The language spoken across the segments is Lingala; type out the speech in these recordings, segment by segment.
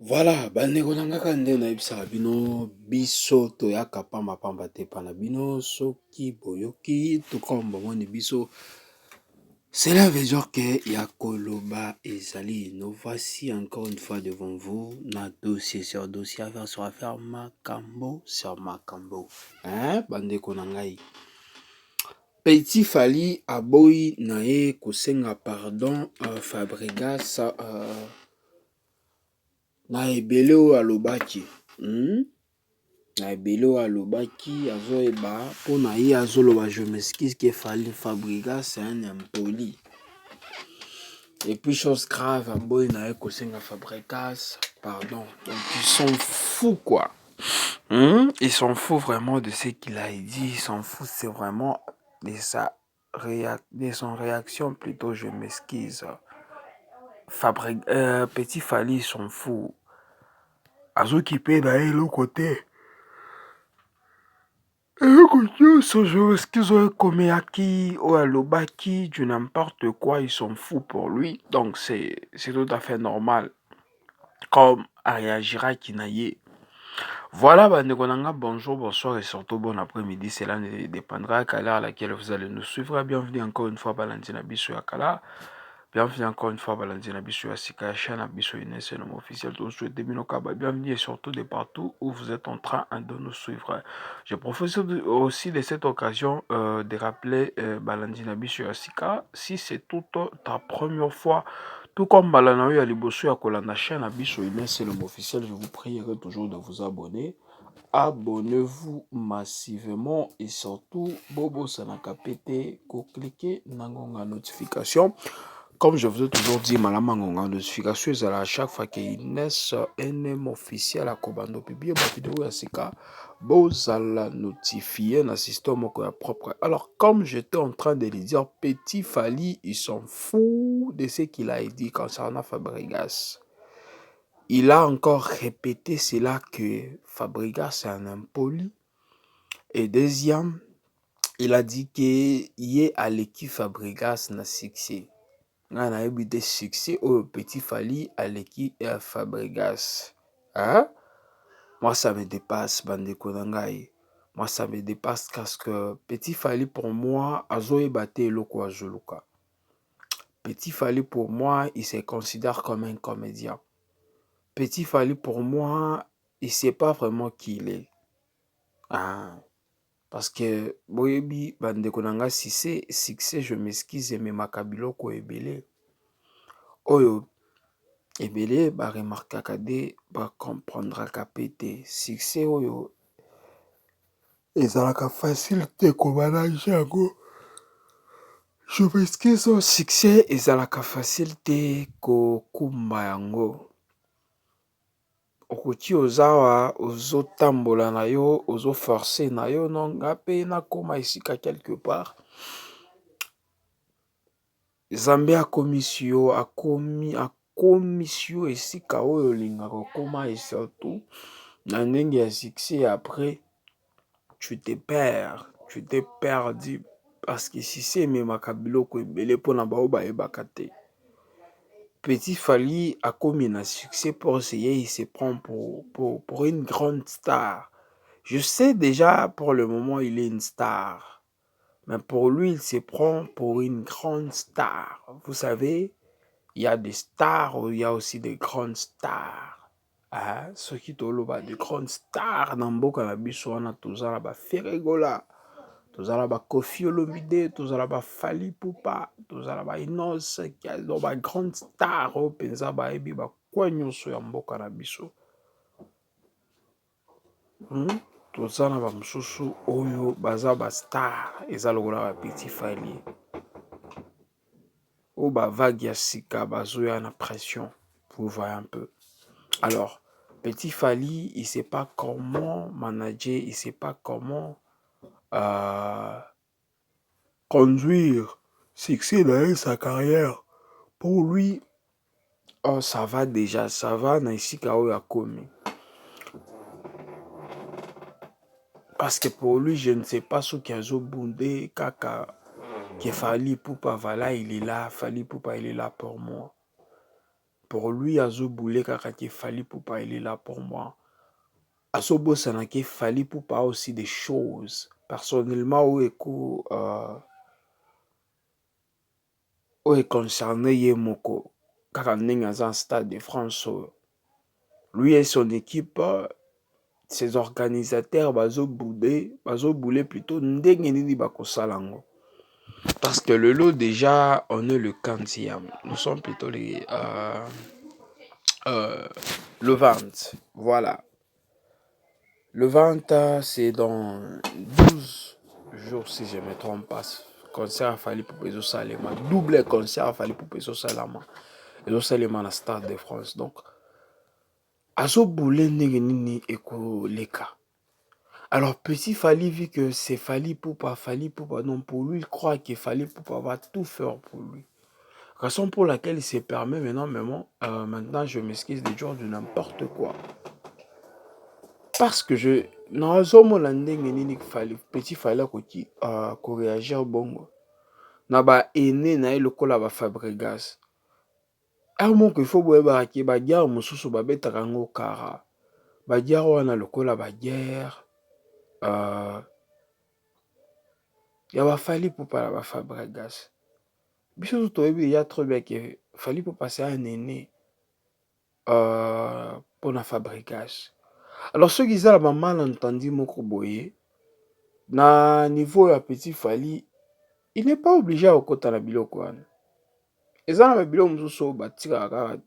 Voilà, bandeko na nga kaka nde nayebisaka bino biso toyaka pamba te epai na bino soki boyoki to comme bomoni biso cela veut dire que ya koloba ezali nous voici encore une fois devant vous na dossier sur dossier affaire sur affaire makambo sur makambo hein bandeko na ngai Petit Fally aboyi na ye kosenga pardon Fabregas na ebele oyo alobaki na ebele oyo alobaki azoyeba mpo na ye azoloba je m'excuse que Fabregas c'est un impoli et puis chose grave aboyi na ye kosenga Fabregas pardon donc ils sont fous quoi ils sont fous vraiment de ce qu'il a dit ils sont fous c'est vraiment de de son réaction plutôt je m'excuse Petit Fally ils sont fous azokipe na ye eloko te eloko nyonso je m'excuse oyo ekomeaki oyo alobaki du n'importe quoi ils sont fous pour lui donc c'est tout à fait normal comme aréagiraki na ye voilà bandeko na nga bonjour bonsoir et surtout bon après-midi cela ne dépendra qu'à l'heure à laquelle vous allez nous suivre bienvenue encore une fois balandi na biso ya kala bienvenue encore une fois balandi na biso ya sika ya chaîne na biso Ines nom officiel tous souhaitez binokaba bienvenue et surtout de partout où vous êtes en train de nous suivre je profite aussi de cette occasion de rappeler balandi na biso ya sika si c'est toute ta première fois tout comme balana ya liboso ya kolanda chaîne na biso Ines nom officiel je vous prierai toujours de vous abonner abonnez-vous massivement et surtout bobo sanaka pété cliquez nangonga notification comme je vous ai toujours dit malama ngonga notification ezala à chaque fois que Ines NM officiel à kobando publier ma vidéo ya sika bozala notifié na système moko ya propre alors comme j'étais en train de le dire Petit Fally ils sont fous de ce qu'il a dit concernant Fabregas. Il a encore répété cela que Fabregas est un impoli. Et deuxième, il a dit que y a l'équipe Fabregas na succès. Il a eu des succès au Petit Fally à l'équipe Fabregas. Hein? Moi, ça me dépasse, bandeko nangai. Moi, ça me dépasse parce que Petit Fally pour moi, azoe bate loko azoluka. Petit Fally pour moi, il se considère comme un comédien. Petit Fally pour moi, il ne sait pas vraiment qui il est. Ah, parce que, boyebi, bandeko nanga, si c'est succès, je m'excuse, mais makabilo ko ebele. Oyo, ebele, ba remarquer kade, ba comprendre kapete. Succès, oyo, ezalaka facile te ko manager yango. Je m'excuse, succès, ezalaka facile te ko kumba yango. Okoki ozawa ozotambola na yo ozoforce na yo nonga pe nakoma esika quelque part Nzambe akomisi yo akomisi yo esika oyo olingaka okoma et surtout na ndenge ya succès après tu te perdu parce que si c'est ememaka biloko ebele mpona bao bayebaka te. Petit Fally a commis un succès pour essayer, il se prend pour une grande star. Je sais déjà pour le moment il est une star. Mais pour lui, il se prend pour une grande star. Vous savez, il y a des stars, il y a aussi des grandes stars. Hein? Ceux qui te l'ont de grandes stars, dans beaucoup de biso, on a tous là, Ferregola. Tous là, Koffi Olomide, tous là, Fally Ipupa, tous là, Inos, qui a des grandes stars, au penza, ebi, quoi nyonso ya mboka na biso. Tous là, mosusu oyo baza ba star, eza lokola Petit Fally. Ou vague ya sika, bazoya na pression. Vous voyez un peu. Alors, Petit Fally, il ne sait pas comment manager, il ne sait pas comment conduire succès dans sa carrière. Pour lui, oh, ça va déjà, ça va na isika oyo komi. Parce que pour lui, je ne sais pas ce qu'il a bondé, kaka, que Fally Ipupa, voilà, il est là, Fally Ipupa, il est là pour moi. pour lui, Azo Boulé Kakake Fali Poupa, il est là pour moi. Azo Bosanake Fali Poupa aussi des choses. Personnellement, où est concerné Yemoko, Kakaning Azan Stade de France. Lui et son équipe, ses organisateurs, Bazo Boulé plutôt, Ndengenini Bako Salango. Parce que le lot, déjà, on est le 15e. Nous sommes plutôt le 20. Voilà. Le 20, c'est dans 12 jours, si je ne me trompe pas. Concert à Fali Poupezo Salema. Double concert à Fali Poupezo Salama. Et Salema na Stade de France. Donc, Azo Boulé Ndengenini Eko Leka. Alors, petit Fali, vu que c'est Fali Poupa, non, pour lui, il croit que Fali Poupa va tout faire pour lui. Raison pour laquelle il se permet maintenant je m'excuse des jours de n'importe quoi. Parce que non, petit Fali ko réagir bongo. Na ba aîné na le kola ba Fabregas. Mon qu'il faut boire baraki ba guerre mususu ba betaka ngo kara. Ba guerre wana le kola ba guerre. Ya ba Fali Poupa ba Fabregas. Biso to ebi ya trop bien que Fali Poupa c'est un aîné pour la Fabregas. Alors ceux qui ont la mal entendu moko boye na niveau ya petit Fali, il n'est pas obligé à okota na biloko wana. Eza na biloko mususu batika kaka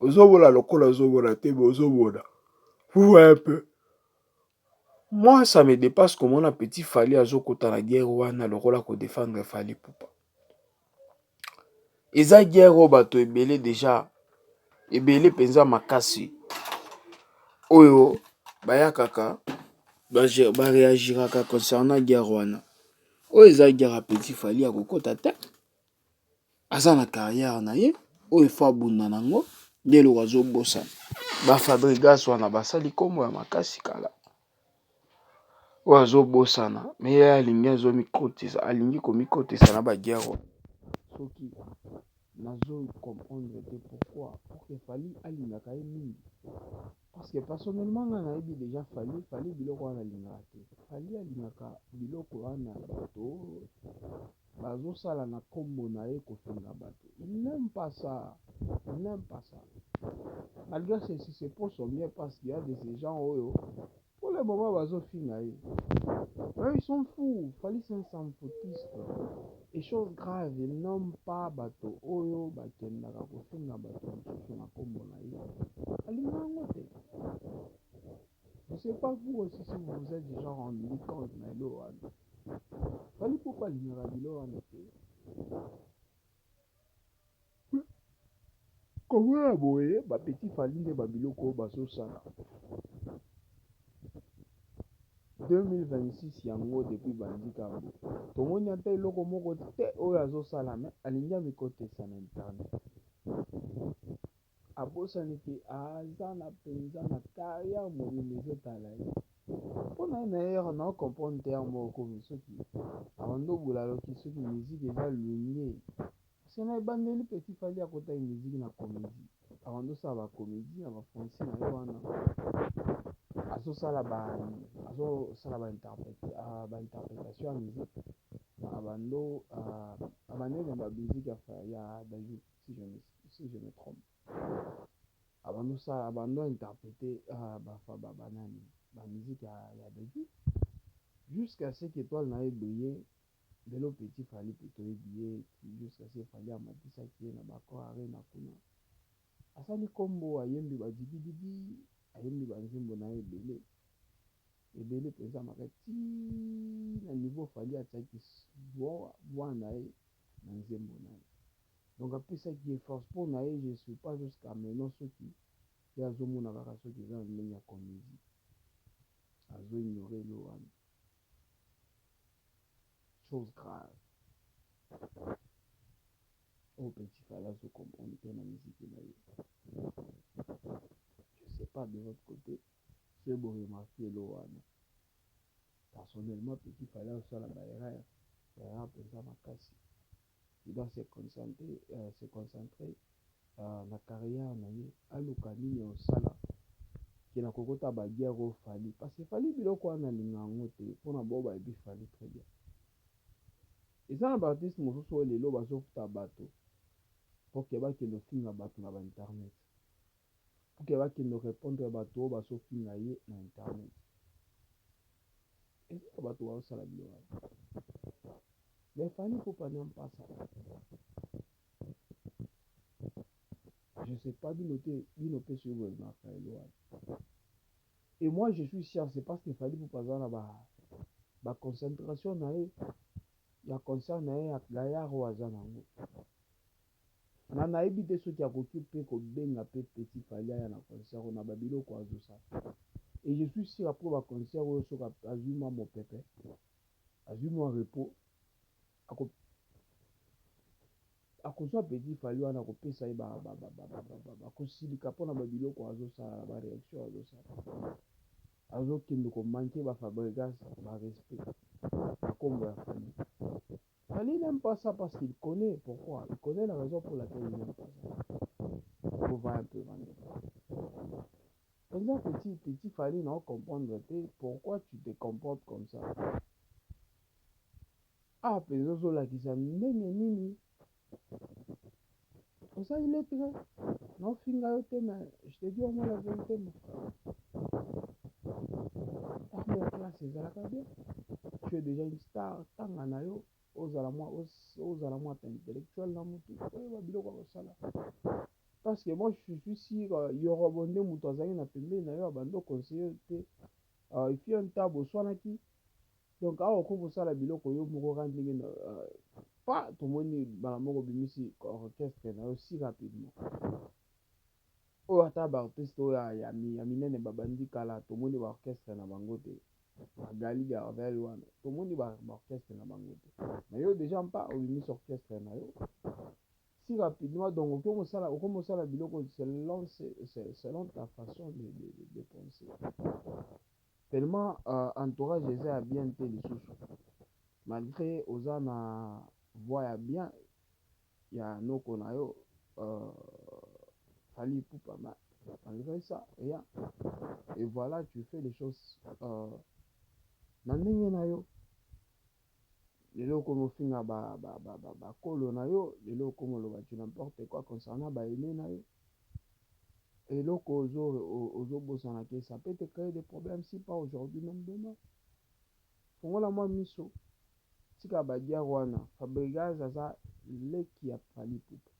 ozobola lokola ozobola te mais ozobola. Vous voyez un peu. Moi ça me dépasse comment un petit Fali azokota na guerre wana lokola ko défendre Fali Poupa. Eza guerre o bato ebele déjà ebele penza makasi. Oyo baya kaka ba réagiraka concernant guerre wana. Oyo eza guerre à petit Fali ya kokota te. Aza na carrière na ye oyo fa bunda nango nde lo azobosa. Ba Fabregas wana basali kombo ya makasi kala. Oyo azobosana mais ye alingi azomikotisa alingi komikotisa na ba guerre. Soki nazo comprendre te pourquoi pour que Fali alingaka ye mingi. Parce que personnellement nga nayebi déjà Fali biloko wana alingaka te. Fali alingaka biloko wana bato bazosala na kombo na ye kofinga bato. Il n'aime pas ça. Il n'aime pas ça. Malgré ceci, c'est pour son bien parce qu'il y a de ces gens oyo pour le moment bazofinga ye. Ouais, ils sont fous. Fali c'est un sans-fautiste. Et chose grave, ils n'aiment pas bato oyo bakendaka kofinga bato mosusu na kombo na ye. Alingaka yango te. Je ne sais pas vous aussi si vous vous êtes déjà rendu compte na elo wana. Fali Poupa alingaka bilo wana te. Comment ya boye ba petit Fali nde babiloko bazosala. 2026 yango depuis bandika bo. Tomoni ata eloko moko te oyo azosala me alingi amikotesa na internet. Abosani ke aza na penza na carrière mobile ezotala ye. Mpona ye na ye na comprendre te yango komi soki abandobola loki soki musique eza lunge. C'est na ebandeli petit Fali akota musique na comédie. Abandosala ba comédie na ba fonci na ye wana. Azosala ba interprétation ya musique. Abandeli ba musique ya David si je me trompe. Abando interpréter ba musique ya David. Jusqu'à ce que toi na eboye lelo petit Fali plutôt ebie jusqu'à ce Fali amatisaki ye na bakorare na kuna. Asali kombo ayembi ba dibididi ayembi ba nzembo na ebele penza makati na niveau Fali atiaki voix na ye na nzembo na ye. Donc apesaki ye force mpo na ye je suis pas jusqu'à maintenant soki ye azomona kaka soki eza na ndenge ya comédie azoignore elo wana. Chose grave. Oh petit Fali azokomprendre te na musique na ye. Je sais pas de votre côté c'est bon remarquer elo wana. Personnellement petit Fali asala ba erreur penza makasi. Il doit se concentrer na carrière na ye aluka nini osala ke na kokota baguerre oyo Fally parce que Fally biloko wana alinga yango te mpona bao bayebi Fally très bien. Eza na baartiste mosusu oyo lelo bazofuta bato mpo ke bakende ofinga bato na bainternet, mpo ke bakende orépondre bato oyo bazofinga ye na internet. Eza na bato bazosala biloko wana mais Fally Ipupa n'aime pas ça. Je sais pas bino pe sur vous et moi je suis sûr c'est parce que Fally Ipupa aza na ba concentration na ye ya concert na ye ya gayard oyo aza nango na nayebi te soki akoki mpe kobenga mpe Petit Fally aya na concert oyo na babiloko azosala et je suis sûr apres baconcert oyo soki azwi mwa mopepe azwi mwa repos akozwa Petit Fally wana kopesa ye bakosilika mpona babiloko azosala na baréaction azosala azokende komanke bafabrigas barespect bakombo ya Fally. Fally n'aime pas ça parce qu'il connaît pourquoi, il connaît la raison pour laquelle il n'aime pas ça. Il faut voir un peu par exemple petit Fally non comprendre pourquoi tu te comportes comme ça. Ah pezozo la kisa ndenge nini ça il est très non finga yo te mais je te dis au moins la vérité mon frère. Arme ya classe ezalaka bien. Tu es déjà une star tanga na yo ozala mwa intellectuel na mutu oyeba biloko akosala parce que moi je suis sûr yorobo nde moto azali na pembeni na yo abando conseiller te ifi un tas boswanaki donc awa okoki kosala biloko yo moko kaka ndenge pa tomoni mbala moko bimisi orchestre na yo si rapidement oyo ata baartiste oyo ya minene babandi kala tomoni baorchestre na bango te Gali Gardel wana tomoni baorchestre na bango te mais yo déjà mpa obimisi orchestre na yo si rapidement donc okoki mosala biloko selon ta façon de penser tellement entourage eza ya bien te lisusu malgré oza na voix ya bien ya noko na yo Fally Ipupa malgré ça rien et voilà tu fais les choses na ndenge na yo lelo okomi ofinga bakolo na yo lelo okomi oloba tu n'importe quoi concernant baene na yo eloko ozobosana ke ça peut te créer des problèmes si pas aujourd'hui même demain fongola mwa miso tika baguerre wana Fabregas aza leki ya Fally Ipupa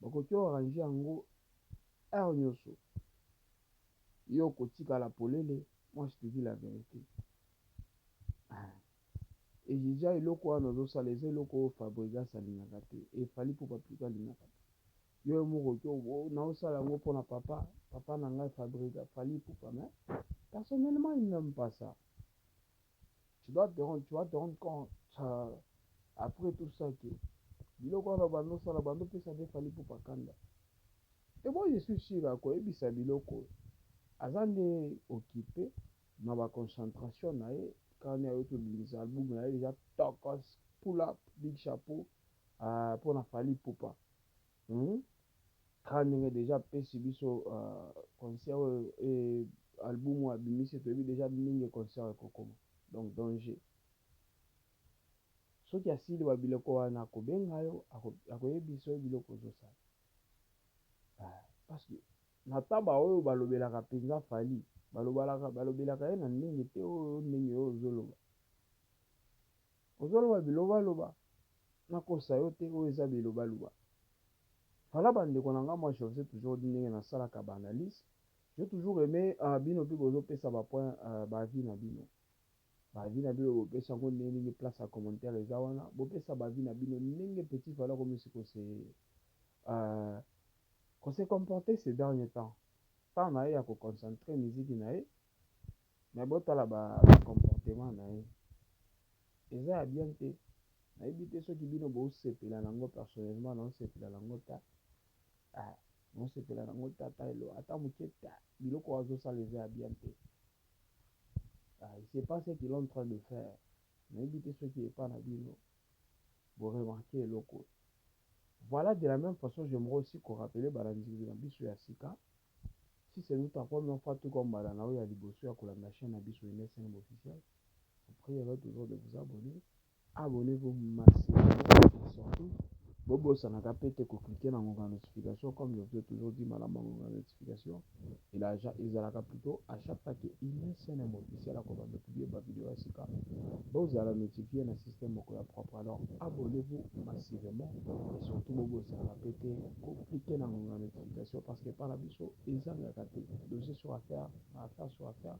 bakoki orange yango aire nyonso yo kotikala polele. Moi je te dis la vérité et déjà eloko wana ozosala eza eloko oyo Fabregas alingaka te et Fally Ipupa plutôt alingaka te yo moko naosala yango mpona papa na ngai Fally Ipupa mais personnellement il n'aime pas ça. Tu vas te rendre compte après tout ça que biloko wana bandosala bandopesa nde Fally Ipupa kanda et moi je suis sûr akoyebisa biloko aza nde occupé na baconcentration na ye quand ayo tobimisa album na ye déjà tokos pull up big chapeau mpona Fally Ipupa quand ndenge déjà apesi biso concert oyo album oyo abimisi toyebi déjà ndenge concert ekokoma donc danger soki asili babiloko wana akobenga yo akoyebisa yo biloko ozosala parce que na taba oyo balobelaka mpenza Fally balobelaka ye na ndenge te oyo ndenge oyo ozoloba bilobaloba nakosa yo te oyo eza bilobaloba fala bandeko na nga moi je faisais toujours ndenge nasalaka baanalyse j'ai toujours aimé bino mpe bozopesa bapoint bavi na bino bopesa yango ndenge place ya commentaire eza wana bopesa bavi na bino ndenge Petit Fally akomisi kose comporter ces derniers temps na ye ya koconcentre miziki na ye mais botala comportement na ye eza ya bien te nayebi te soki bino bosepela nango personnellement naosepela nango ta naosepela nango tata elo ata moke ta biloko azosala eza ya bien te il sait pas ce qu'il est en train de faire nayebi te soki epa na bino boremarke eloko Voilà, de la même façon, j'aimerais aussi qu'on rappelle Balanzi Nabiso ya Sika. Si c'est nous ta première fois, tout comme Balana, il y a Liboso, à la chaîne Nabiso NSM officiel. Je prie toujours de vous abonner. Abonnez-vous massivement, surtout. Bobo Sanaka peut être cliquer dans la notification, comme je vous ai toujours dit, madame, la notification. Et là, ils ont plutôt à chaque fois qu'il y a une scène officielle à publier ma vidéo à Sika. Vous allez notifier le système propre. Alors, abonnez-vous massivement. Et surtout, Bobo Sanaka peut être cliquer dans la notification parce que par la vidéo, ils ont raté. Dossier sur affaire, affaire sur affaire,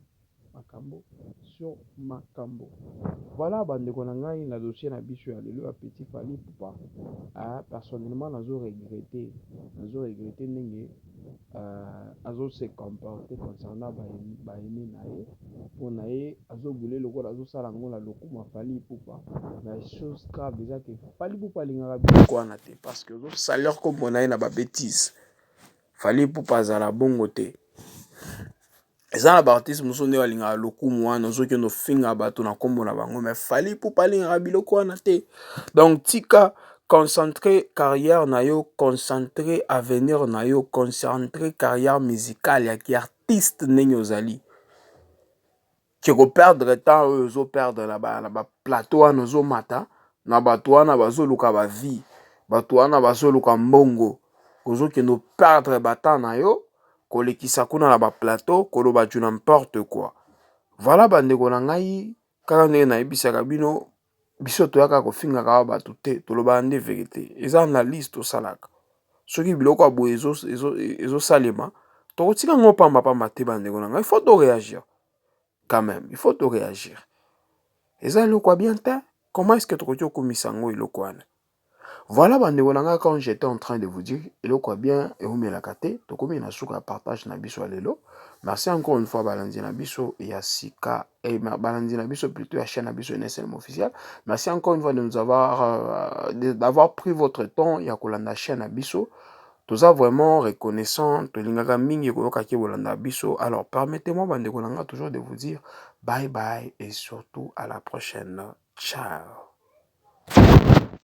Makambo sur Makambo. Voilà, bandeko na ngai na dossier na biso ya lelo ya Petit Fally Ipupa. Personnellement, nazo regretter ndenge azo se comporter concernant baene na ye mpo na ye azobule lokola azosala yango na lokuma Fally Ipupa. Mais chose grave eza ke Fally Ipupa alingaka biloko wana te parce que ozosalir kombo na ye na babétise. Fally Ipupa azala bongo te. Eza na baartiste mosusu nde balingaka lokumu wana ozokende ofinga bato na nkombo na bango mais Fally Ipupa alingaka biloko wana te. Donc tika concentrer carrière na yo, concentrer avenir na yo, concentrer carrière musicale ya ki artiste ndenge ozali. Kiko perdre temps oyo ozoperdre na ba plateau wana ozomata na bato wana bazoluka ba vie, bato wana bazoluka mbongo. Ozokende operdre batemps na yo kolekisa kuna na ba plateau koloba du n'importe quoi. Voilà bandeko na ngai kaka ndenge nayebisaka bino biso toyaka kofingaka wa bato te tolobaka nde vérité. Eza na liste tosalaka. Soki biloko ya boye ezosalema tokotika yango pamba te bandeko na ngai. Il faut to réagir. Quand même, il faut to réagir. Eza eloko bien te? Comment est-ce que tokoki okomisa yango eloko wana? Voilà, quand j'étais en train de vous dire, eloko bien et omelaka te, tokomi na suka partage na biso lelo. Merci encore une fois Balanzi na biso et Sika et Balanzi na biso plutôt la chaîne na biso NSM officiel. Merci encore une fois de nous avoir d'avoir pris votre temps ya kolanda chaîne na biso. Toza vraiment reconnaissant, tolingaka mingi koyoka ki bolanda biso. Alors permettez-moi bandeko nanga toujours de vous dire bye bye et surtout à la prochaine. Ciao.